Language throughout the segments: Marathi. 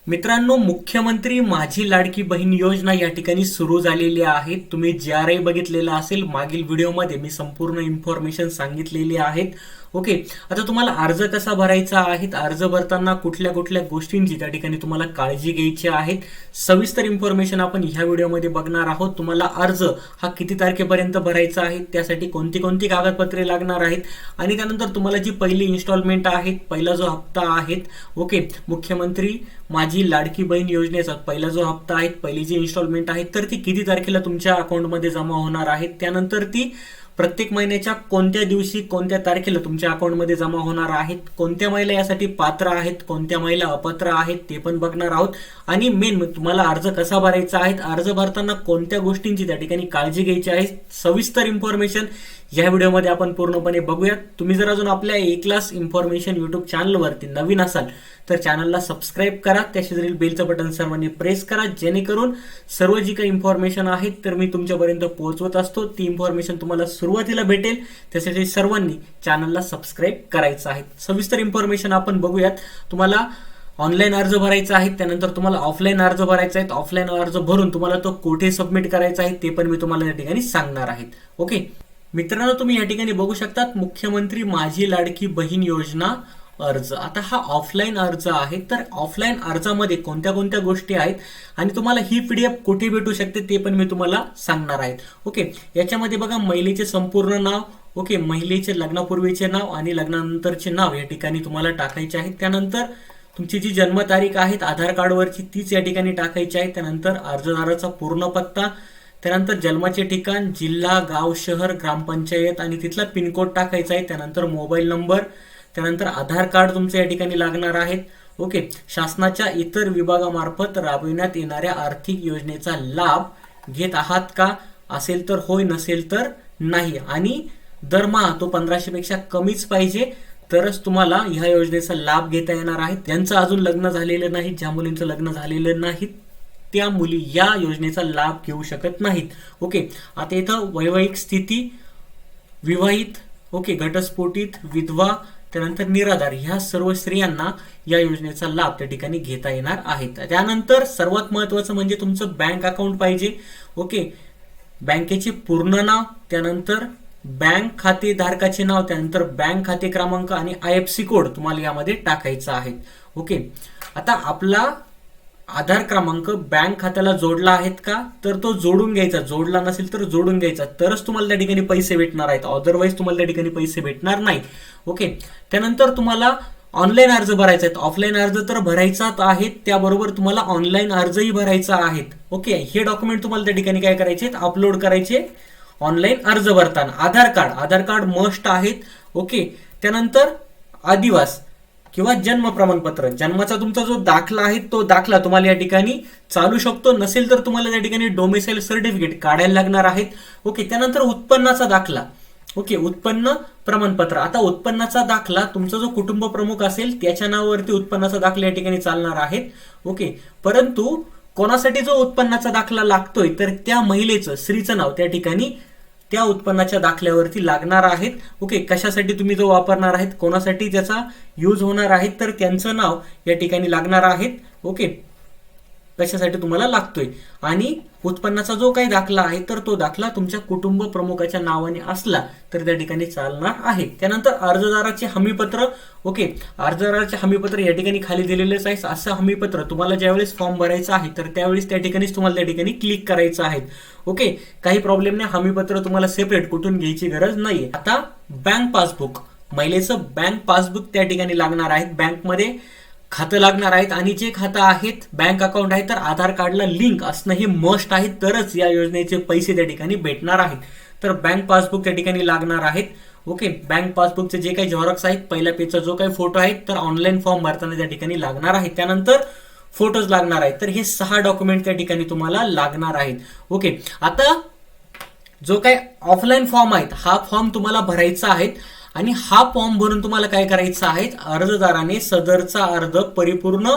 मित्रांनो, मुख्यमंत्री माझी लाडकी बहीण योजना या ठिकाणी सुरू झालेली आहे. तुम्ही GRI बघितलेला असेल, मागील व्हिडिओमध्ये मी संपूर्ण इन्फॉर्मेशन सांगितलेली आहेत. ओके, आता तुम्हाला अर्ज कसा भरायचा आहे, अर्ज भरताना कुठल्या कुठल्या गोष्टींची त्या ठिकाणी तुम्हाला काळजी घ्यायची आहे, सविस्तर इन्फॉर्मेशन आपण ह्या व्हिडिओमध्ये बघणार आहोत. तुम्हाला अर्ज हा किती तारखेपर्यंत भरायचा आहे, त्यासाठी कोणती कोणती कागदपत्रे लागणार आहेत आणि त्यानंतर तुम्हाला जी पहिली इन्स्टॉलमेंट आहे, पहिला जो हप्ता आहे, ओके, मुख्यमंत्री माझी लाडकी बहीण योजनेचा पहिला जो हप्ता आहे, पहिली जी इन्स्टॉलमेंट आहे, तर ती किती तारखेला तुमच्या अकाउंटमध्ये जमा होणार आहे, त्यानंतर ती प्रत्येक महिन्याच्या कोणत्या दिवशी कोणत्या तारखेला तुमच्या अकाउंटमध्ये जमा होणार आहेत, कोणत्या महिला यासाठी पात्र आहेत, कोणत्या महिला अपात्र आहेत ते पण बघणार आहोत. आणि मेन तुम्हाला अर्ज कसा भरायचा आहे, अर्ज भरताना कोणत्या गोष्टींची त्या ठिकाणी काळजी घ्यायची आहे, सविस्तर इन्फॉर्मेशन या व्हिडिओमध्ये आपण पूर्णपणे बघूयात. तुम्ही जर अजून आपल्या ए क्लास इन्फॉर्मेशन युट्यूब चॅनलवरती नवीन असाल तर चॅनलला सबस्क्राईब करा, त्या शेजारील बेलचं बटन सर्वांनी प्रेस करा, जेणेकरून सर्व जी काही इन्फॉर्मेशन आहे तर मी तुमच्यापर्यंत पोहोचवत असतो ती इन्फॉर्मेशन तुम्हाला सुरुवातीला भेटेल. त्यासाठी सर्वांनी चॅनलला सबस्क्राईब करायचं आहे. सविस्तर इन्फॉर्मेशन आपण बघूयात. तुम्हाला ऑनलाईन अर्ज भरायचा आहे, त्यानंतर तुम्हाला ऑफलाईन अर्ज भरायचा आहे. ऑफलाईन अर्ज भरून तुम्हाला तो कुठे सबमिट करायचा आहे ते पण मी तुम्हाला या ठिकाणी सांगणार आहे. ओके मित्रांनो, तुम्ही या ठिकाणी बघू शकतात मुख्यमंत्री माझी लाडकी बहीण योजना अर्ज. आता हा ऑफलाईन अर्ज आहे, तर ऑफलाईन अर्जामध्ये कोणत्या कोणत्या गोष्टी आहेत आणि तुम्हाला ही PDF कुठे भेटू शकते ते पण मी तुम्हाला सांगणार आहे. ओके, याच्यामध्ये बघा महिलेचे संपूर्ण नाव, ओके, महिलेचे लग्नापूर्वीचे नाव आणि लग्नानंतरचे नाव या ठिकाणी तुम्हाला टाकायचे आहे. त्यानंतर तुमची जी जन्मतारीख आहे आधार कार्डवरची तीच या ठिकाणी टाकायची आहे. त्यानंतर अर्जदाराचा पूर्ण पत्ता, त्यानंतर जन्माचे ठिकाण, जिल्हा, गाव, शहर, ग्रामपंचायत आणि तिथला पिनकोड टाकायचा आहे. त्यानंतर मोबाईल नंबर, त्यानंतर आधार कार्ड तुमचं या ठिकाणी लागणार आहे. ओके, शासनाच्या इतर विभागामार्फत राबविण्यात येणाऱ्या आर्थिक योजनेचा लाभ घेत आहात का, असेल तर होय, नसेल तर नाही, आणि दरमहा तो 1500 पेक्षा कमीच पाहिजे तरच तुम्हाला ह्या योजनेचा लाभ घेता येणार आहे. ज्यांचं अजून लग्न झालेलं नाही, ज्या मुलींचं लग्न झालेलं नाही त्या मुली या योजनेचा लाभ घेऊ शकत नाहीत. ओके, आता इथं वैवाहिक स्थिती, विवाहित, ओके, घटस्फोटित, विधवा, त्यानंतर निराधार ह्या सर्व स्त्रियांना या योजनेचा लाभ त्या ठिकाणी घेता येणार आहे. त्यानंतर सर्वात महत्वाचं म्हणजे तुमचं बँक अकाउंट पाहिजे. ओके, बँकेचे पूर्ण नाव, त्यानंतर बँक खाते धारकाचे नाव, त्यानंतर बँक खाते क्रमांक आणि IFSC कोड तुम्हाला यामध्ये टाकायचा आहे. ओके, आता आपला आधार क्रमांक बँक खात्याला जोडला आहेत का, तर तो जोडून घ्यायचा, जोडला नसेल तर जोडून घ्यायचा, तरच तुम्हाला त्या ठिकाणी पैसे भेटणार आहेत, अदरवाईज तुम्हाला त्या ठिकाणी पैसे भेटणार नाही. ओके, त्यानंतर तुम्हाला ऑनलाईन अर्ज भरायचा आहे. ऑफलाईन अर्ज तर भरायचाच आहे, त्याबरोबर तुम्हाला ऑनलाईन अर्जही भरायचा आहे. ओके, हे डॉक्युमेंट तुम्हाला त्या ठिकाणी काय करायचे, अपलोड करायचे ऑनलाईन अर्ज भरताना. आधार कार्ड मस्ट आहेत. ओके, त्यानंतर आदिवास किंवा जन्म प्रमाणपत्र, जन्माचा तुमचा जो दाखला आहे तो दाखला तुम्हाला या ठिकाणी चालू शकतो, नसेल तर तुम्हाला त्या ठिकाणी डोमिसाईल सर्टिफिकेट काढायला लागणार आहेत. ओके, त्यानंतर उत्पन्नाचा दाखला, ओके, उत्पन्न प्रमाणपत्र. आता उत्पन्नाचा दाखला तुमचा जो कुटुंब प्रमुख असेल त्याच्या नावावरती उत्पन्नाचा दाखला या ठिकाणी चालणार आहे. ओके, परंतु कोणासाठी जो उत्पन्नाचा दाखला लागतोय तर त्या महिलेचं, स्त्रीचं नाव त्या ठिकाणी त्या उत्पन्नाच्या दाखल्यावरती लागणार आहेत. ओके, कशासाठी तुम्ही जो वापरणार आहेत, कोणासाठी त्याचा यूज होणार आहे, तर त्यांचं नाव या ठिकाणी लागणार आहेत. ओके, कशासाठी तुम्हाला लागतोय, आणि उत्पन्नाचा जो काही दाखला आहे तर तो दाखला तुमच्या कुटुंब प्रमुखाच्या नावाने असला तर त्या ठिकाणी चालणार आहे. त्यानंतर अर्जदाराचे हमीपत्र. ओके, अर्जदाराचे हमीपत्र या ठिकाणी खाली दिलेलेच आहे. असं हमीपत्र तुम्हाला ज्यावेळेस फॉर्म भरायचा आहे तर त्यावेळेस त्या ठिकाणीच तुम्हाला त्या ठिकाणी क्लिक करायचं आहे. ओके, काही प्रॉब्लेम नाही, हमीपत्र तुम्हाला सेपरेट कुठून घ्यायची गरज नाहीये. आता बँक पासबुक, महिलेचं बँक पासबुक त्या ठिकाणी लागणार आहे. बँकमध्ये खातं लागणार आहेत आणि जे खातं आहेत, बँक अकाउंट आहे, तर आधार कार्डला लिंक असणं हे मस्ट आहे, तरच या योजनेचे पैसे त्या ठिकाणी भेटणार आहेत. तर बँक पासबुक त्या ठिकाणी लागणार आहेत. ओके, बँक पासबुकचे जे काही झेरॉक्स आहेत, पहिल्या पेजचा जो काही फोटो आहे तर ऑनलाईन फॉर्म भरताना त्या ठिकाणी लागणार आहे. त्यानंतर फोटोज लागणार आहेत. तर हे 6 डॉक्युमेंट त्या ठिकाणी तुम्हाला लागणार आहेत. ओके, आता जो काही ऑफलाईन फॉर्म आहेत हा फॉर्म तुम्हाला भरायचा आहे आणि हा फॉर्म भरून तुम्हाला काय करायचं आहे, अर्जदाराने सदरचा अर्ज परिपूर्ण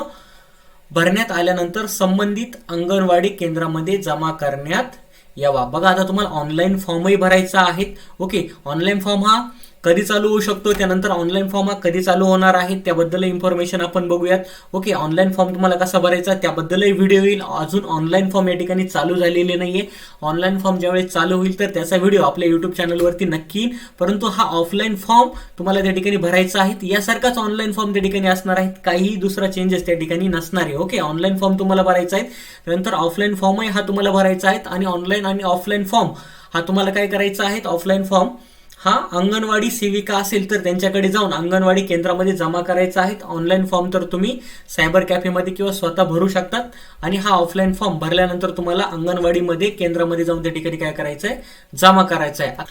भरण्यात आल्यानंतर संबंधित अंगणवाडी केंद्रामध्ये जमा करण्यात यावा. बघा, आता तुम्हाला ऑनलाईन फॉर्मही भरायचा आहे. ओके, ऑनलाईन फॉर्म हा कधी चालू होऊ शकतो, त्यानंतर ऑनलाईन फॉर्म हा कधी चालू होणार आहे त्याबद्दल इन्फॉर्मेशन आपण बघूयात. ओके, ऑनलाईन फॉर्म तुम्हाला कसा भरायचा त्याबद्दलही व्हिडिओ येईल. अजून ऑनलाईन फॉर्म या ठिकाणी चालू झालेले नाहीये. ऑनलाईन फॉर्म ज्यावेळेस चालू होईल तर त्याचा व्हिडिओ आपल्या युट्यूब चॅनलवरती नक्की येईल. परंतु हा ऑफलाईन फॉर्म तुम्हाला त्या ठिकाणी भरायचा आहे. यासारखाच ऑनलाईन फॉर्म त्या ठिकाणी असणार आहे, काही दुसरा चेंजेस त्या ठिकाणी नसणार आहे. ओके, ऑनलाईन फॉर्म तुम्हाला भरायचा आहे, त्यानंतर ऑफलाईन फॉर्मही हा तुम्हाला भरायचा आहे. आणि ऑनलाईन आणि ऑफलाईन फॉर्म हा तुम्हाला काय करायचा आहे, ऑफलाईन फॉर्म हा अंगणवाडी सेविका असेल तर त्यांच्याकडे जाऊन अंगणवाडी केंद्रामध्ये जमा करायचा आहे. ऑनलाईन फॉर्म तर तुम्ही सायबर कॅफेमध्ये किंवा स्वतः भरू शकतात. आणि हा ऑफलाईन फॉर्म भरल्यानंतर तुम्हाला अंगणवाडीमध्ये केंद्रामध्ये जाऊन त्या ठिकाणी काय करायचं आहे, जमा करायचं आहे.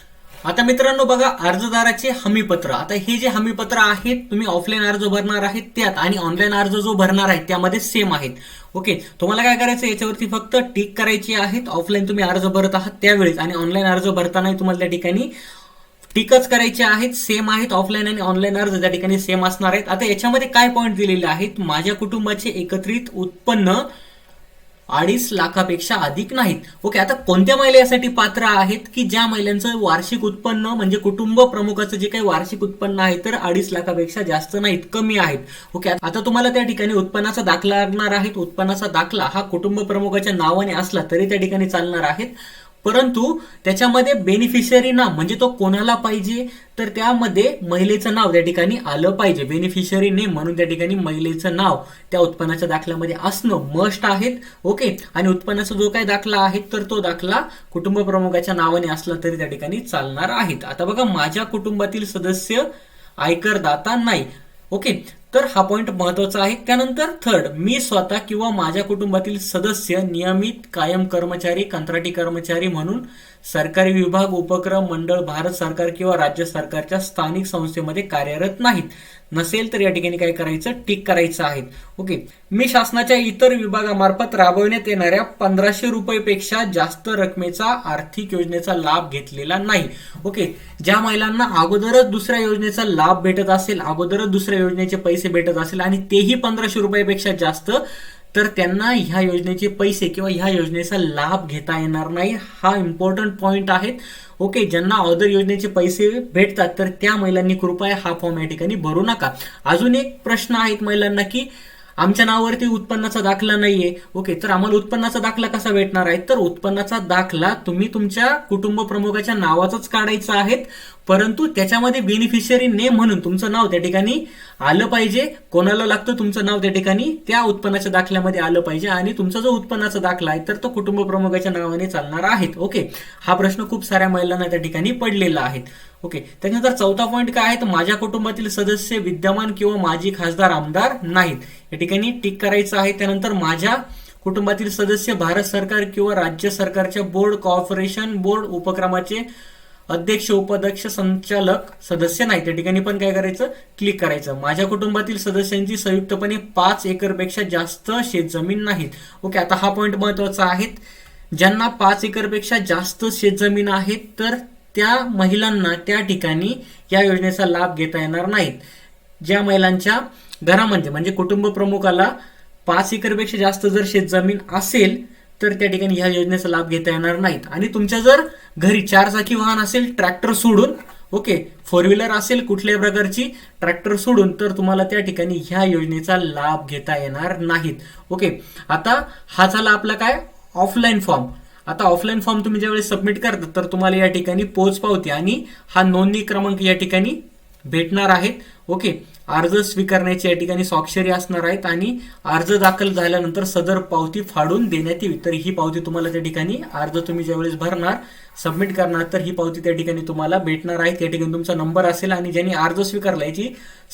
आता मित्रांनो बघा, अर्जदाराचे हमीपत्र. आता हे जे हमीपत्र आहेत, तुम्ही ऑफलाईन अर्ज भरणार आहेत त्यात आणि ऑनलाईन अर्ज जो भरणार आहे त्यामध्ये सेम आहेत. ओके, तुम्हाला काय करायचं, याच्यावरती फक्त टिक करायची आहेत. ऑफलाईन तुम्ही अर्ज भरत आहात त्यावेळेस आणि ऑनलाईन अर्ज भरताना तुम्हाला त्या ठिकाणी टिकच करायचे आहेत. सेम आहेत, ऑफलाईन आणि ऑनलाईन अर्ज त्या ठिकाणी सेम असणार आहेत. आता याच्यामध्ये काय पॉईंट दिलेले आहेत, माझ्या कुटुंबाचे एकत्रित उत्पन्न 2.5 लाखापेक्षा अधिक नाहीत. ओके, आता कोणत्या महिला यासाठी पात्र आहेत, की ज्या महिलांचं वार्षिक उत्पन्न म्हणजे कुटुंब प्रमुखाचं जे काही वार्षिक उत्पन्न आहे तर 2.5 लाखापेक्षा जास्त नाहीत, कमी आहेत. ओके, आता तुम्हाला त्या ठिकाणी उत्पन्नाचा दाखला लागणार आहे. उत्पन्नाचा दाखला हा कुटुंब प्रमुखाच्या नावाने असला तरी त्या ठिकाणी चालणार आहेत. परंतु त्याच्यामध्ये बेनिफिशियरी नाव म्हणजे तो कोणाला पाहिजे, तर त्यामध्ये महिलेचं नाव त्या ठिकाणी आलं पाहिजे. बेनिफिशियरी नेम म्हणून त्या ठिकाणी महिलेचं नाव त्या उत्पन्नाच्या दाखल्यामध्ये असणं मस्ट आहेत. ओके, आणि उत्पन्नाचा जो काही दाखला आहे तर तो दाखला कुटुंब प्रमुखाच्या नावाने असला तरी त्या ठिकाणी चालणार आहेत. आता बघा, माझ्या कुटुंबातील सदस्य आयकरदाता नाही. ओके, तर हा पॉइंट महत्वाचा आहे. त्यानंतर थर्ड, मी स्वतः किंवा माझ्या कुटुंबातील सदस्य नियमित कायम कर्मचारी, कंत्राटी कर्मचारी म्हणून सरकारी विभाग, उपक्रम, मंडळ, भारत सरकार किंवा राज्य सरकारच्या स्थानिक संस्थेमध्ये कार्यरत नाहीत. नसेल तर या ठिकाणी काय करायचं, टिक करायचं आहे. ओके, मी शासनाच्या इतर विभागामार्फत राबवण्यात येणाऱ्या 1500 रुपयेपेक्षा जास्त रकमेचा आर्थिक योजनेचा लाभ घेतलेला नाही. ओके, ज्या महिलांना अगोदरच दुसऱ्या योजनेचा लाभ भेटत असेल, अगोदरच दुसऱ्या योजनेचे पैसे भेटत असेल आणि तेही 1500 रुपयापेक्षा जास्त, तर त्यांना ह्या योजनेचे पैसे किंवा ह्या योजनेचा लाभ घेता येणार नाही. हा इम्पॉर्टंट पॉइंट आहे. ओके, ज्यांना अगोदर योजनेचे पैसे भेटतात तर त्या महिलांनी कृपया हा फॉर्म या ठिकाणी भरू नका. अजून एक प्रश्न आहेत महिलांना, की आमच्या नावावरती उत्पन्नाचा दाखला नाहीये. ओके, तर आम्हाला उत्पन्नाचा दाखला कसा भेटणार आहे, तर उत्पन्नाचा दाखला तुम्ही तुमच्या कुटुंब प्रमुखाच्या नावाचाच काढायचा आहे. परंतु त्याच्यामध्ये बेनिफिशियरी नेम म्हणून तुमचं नाव त्या ठिकाणी आलं पाहिजे. कोणाला लागतं तुमचं नाव त्या ठिकाणी त्या उत्पन्नाच्या दाखल्यामध्ये आलं पाहिजे. आणि तुमचा जो उत्पन्नाचा दाखला आहे तर तो कुटुंब प्रमुखाच्या नावाने चालणार आहे. ओके, हा प्रश्न खूप साऱ्या महिलांना त्या ठिकाणी पडलेला आहे. ओके, त्यानंतर चौथा पॉईंट काय आहे, माझ्या कुटुंबातील सदस्य विद्यमान किंवा माजी खासदार आमदार नाहीत. या ठिकाणी टिक करायचं आहे. त्यानंतर माझ्या कुटुंबातील सदस्य भारत सरकार किंवा राज्य सरकारच्या बोर्ड, कॉर्पोरेशन, बोर्ड, उपक्रमाचे अध्यक्ष, उपाध्यक्ष, संचालक सदस्य नाही. त्या ठिकाणी पण काय करायचं, क्लिक करायचं. माझ्या कुटुंबातील सदस्यांची संयुक्तपणे 5 एकरपेक्षा जास्त शेतजमीन नाहीत. ओके, आता हा पॉईंट महत्वाचा आहे. ज्यांना 5 एकरपेक्षा जास्त शेतजमीन आहे तर त्या महिलांना त्या ठिकाणी या योजनेचा लाभ घेता येणार नाहीत. ज्या महिलांच्या घरामध्ये म्हणजे कुटुंब प्रमुखाला 5 एकरपेक्षा जास्त जर शेतजमीन असेल तर त्या ठिकाणी ह्या योजनेचा लाभ घेता येणार नाहीत. आणि तुमच्या जर घरी 4 चाकी वाहन असेल ट्रॅक्टर सोडून, ओके, 4 व्हीलर असेल कुठल्याही प्रकारची ट्रॅक्टर सोडून, तर तुम्हाला त्या ठिकाणी ह्या योजनेचा लाभ घेता येणार नाहीत. ओके, आता हा झाला आपला काय, ऑफलाईन फॉर्म. आता ऑफलाईन फॉर्म तुम्ही ज्यावेळेस सबमिट करता तर तुम्हाला या ठिकाणी पोच पावती आणि हा नोंदणी क्रमांक या ठिकाणी भेटणार आहेत. ओके, अर्ज स्वीकारण्याची या ठिकाणी स्वाक्षरी असणार आहेत आणि अर्ज दाखल झाल्यानंतर सदर पावती फाडून देण्यात येईल. तर ही पावती तुम्हाला त्या ठिकाणी अर्ज तुम्ही ज्यावेळेस भरणार, सबमिट करणार, तर ही पावती त्या ठिकाणी तुम्हाला भेटणार आहे. त्या ठिकाणी तुमचा नंबर असेल आणि ज्यांनी अर्ज स्वीकारला याची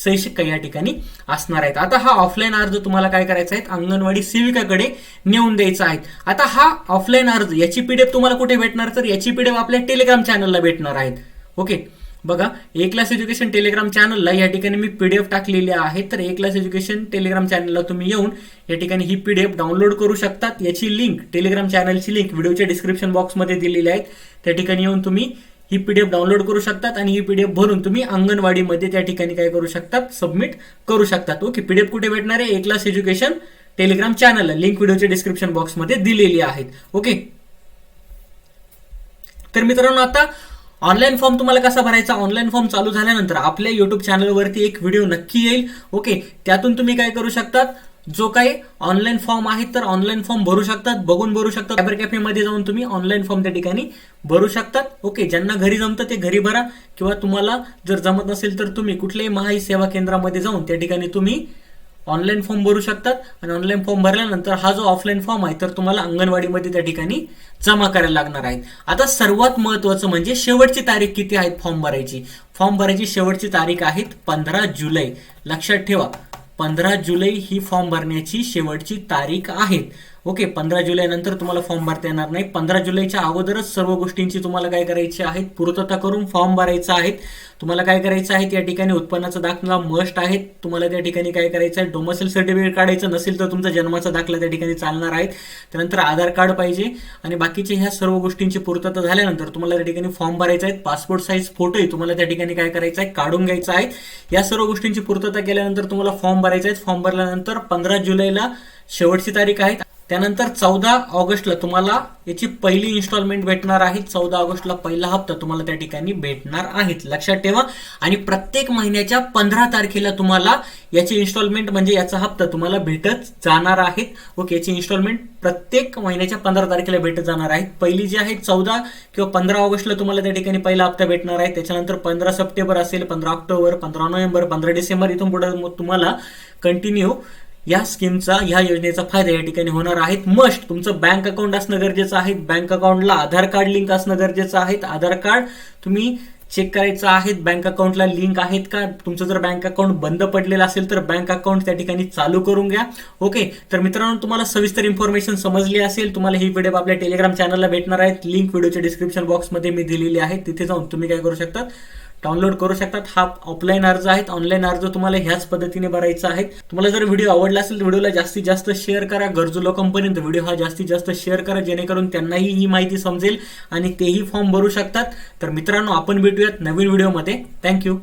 सही शिक्का या ठिकाणी असणार आहेत. आता हा ऑफलाईन अर्ज तुम्हाला काय करायचा आहे, अंगणवाडी सेविकाकडे नेऊन द्यायचा आहे. आता हा ऑफलाईन अर्ज याची पीडीएफ तुम्हाला कुठे भेटणार, तर याची पीडीएफ आपल्या टेलिग्राम चॅनलला भेटणार आहेत. ओके, बघा, ए क्लास एज्युकेशन टेलिग्राम चॅनलला या ठिकाणी मी पीडीएफ टाकलेली आहे. तर ए क्लास एज्युकेशन टेलिग्राम चॅनलला तुम्ही येऊन या ठिकाणी ही पीडीएफ डाउनलोड करू शकतात. याची लिंक, टेलिग्राम चॅनलची लिंक व्हिडिओच्या डिस्क्रिप्शन बॉक्समध्ये दिलेली आहे. त्या ठिकाणी येऊन तुम्ही ही पीडीएफ डाउनलोड करू शकतात आणि ही पीडीएफ भरून तुम्ही अंगणवाडीमध्ये त्या ठिकाणी काय करू शकतात, सबमिट करू शकतात. ओके, पीडीएफ कुठे भेटणार आहे, ए क्लास एज्युकेशन टेलिग्राम चॅनलला, लिंक व्हिडिओच्या डिस्क्रिप्शन बॉक्समध्ये दिलेली आहे. ओके, तर मित्रांनो आता ऑनलाईन फॉर्म तुम्हाला कसा भरायचा, ऑनलाईन फॉर्म चालू झाल्यानंतर आपल्या युट्यूब चॅनलवरती एक व्हिडिओ नक्की येईल. ओके, त्यातून तुम्ही काय करू शकतात, जो काही ऑनलाईन फॉर्म आहे तर ऑनलाईन फॉर्म भरू शकतात, बघून भरू शकतात. सायबर कॅफे मध्ये जाऊन तुम्ही ऑनलाईन फॉर्म त्या ठिकाणी भरू शकतात. ओके, ज्यांना घरी जमतं ते घरी भरा, किंवा तुम्हाला जर जमत नसेल तर तुम्ही कुठल्याही महाई सेवा केंद्रामध्ये जाऊन त्या ठिकाणी तुम्ही ऑनलाईन फॉर्म भरू शकतात. आणि ऑनलाईन फॉर्म भरल्यानंतर हा जो ऑफलाईन फॉर्म आहे तर तुम्हाला अंगणवाडीमध्ये त्या ठिकाणी जमा करायला लागणार आहे. आता सर्वात महत्वाचं म्हणजे शेवटची तारीख किती आहे फॉर्म भरायची. फॉर्म भरायची शेवटची तारीख आहे 15 जुलै. लक्षात ठेवा, 15 जुलै ही फॉर्म भरण्याची शेवटची तारीख आहे. ओके, 15 जुलै नंतर तुम्हाला फॉर्म भरता येणार नाही. 15 जुलैच्या अगोदरच सर्व गोष्टींची तुम्हाला काय करायची आहे, पूर्तता करून फॉर्म भरायचा आहे. तुम्हाला काय करायचं आहे, त्या ठिकाणी उत्पन्नाचा दाखला मस्ट आहे. तुम्हाला त्या ठिकाणी काय करायचं आहे, डोमेसाईल सर्टिफिकेट काढायचं, नसेल तर तुमचा जन्माचा दाखला त्या ठिकाणी चालणार आहे. त्यानंतर आधार कार्ड पाहिजे, आणि बाकीचे ह्या सर्व गोष्टींची पूर्तता झाल्यानंतर तुम्हाला त्या ठिकाणी फॉर्म भरायचा आहे. पासपोर्ट साईज फोटोही तुम्हाला त्या ठिकाणी काय करायचं आहे, काढून घ्यायचा आहे. या सर्व गोष्टींची पूर्तता केल्यानंतर तुम्हाला फॉर्म भरायचा आहे. फॉर्म भरल्यानंतर 15 जुलैला शेवटची तारीख आहे. त्यानंतर 14 ऑगस्टला तुम्हाला याची पहिली इन्स्टॉलमेंट भेटणार आहे. 14 ऑगस्टला पहिला हप्ता तुम्हाला त्या ठिकाणी भेटणार आहेत. लक्षात ठेवा. आणि प्रत्येक महिन्याच्या 15 तारखेला तुम्हाला याची इन्स्टॉलमेंट म्हणजे याचा हप्ता तुम्हाला भेटत जाणार आहेत. ओके, याची इन्स्टॉलमेंट प्रत्येक महिन्याच्या 15 तारखेला भेटत जाणार आहेत. पहिली जी आहे 14 किंवा 15 ऑगस्टला तुम्हाला त्या ठिकाणी पहिला हप्ता भेटणार आहे. त्याच्यानंतर 15 सप्टेंबर असेल, 15 ऑक्टोबर, 15 नोव्हेंबर, 15 डिसेंबर, इथून पुढे तुम्हाला कंटिन्यू या स्कीमचा, ह्या योजनेचा फायदा या ठिकाणी होणार आहेत. मस्ट तुमचं बँक अकाउंट असणं गरजेचं आहे. बँक अकाउंटला आधार कार्ड लिंक असणं गरजेचं आहे. आधार कार्ड तुम्ही चेक करायचं आहे, बँक अकाउंटला लिंक आहेत का. तुमचं जर बँक अकाउंट बंद पडलेलं असेल तर बँक अकाउंट त्या ठिकाणी चालू करून घ्या. ओके, तर मित्रांनो, तुम्हाला सविस्तर इन्फॉर्मेशन समजली असेल. तुम्हाला ही व्हिडिओ आपल्या टेलिग्राम चॅनलला भेटणार आहेत. लिंक व्हिडिओच्या डिस्क्रिप्शन बॉक्समध्ये मी दिलेली आहे. तिथे जाऊन तुम्ही काय करू शकता, डाउनलोड करू शकतात. हा ऑफलाईन अर्ज आहेत. ऑनलाईन अर्ज तुम्हाला ह्याच पद्धतीने भरायचा आहे. तुम्हाला जर व्हिडिओ आवडला असेल तर व्हिडिओला जास्तीत जास्त शेअर करा. गरजू लोकांपर्यंत व्हिडिओ हा जास्तीत जास्त शेअर करा, जेणेकरून त्यांनाही ही माहिती समजेल आणि तेही फॉर्म भरू शकतात. तर मित्रांनो, आपण भेटूयात नवीन व्हिडिओमध्ये. थँक्यू.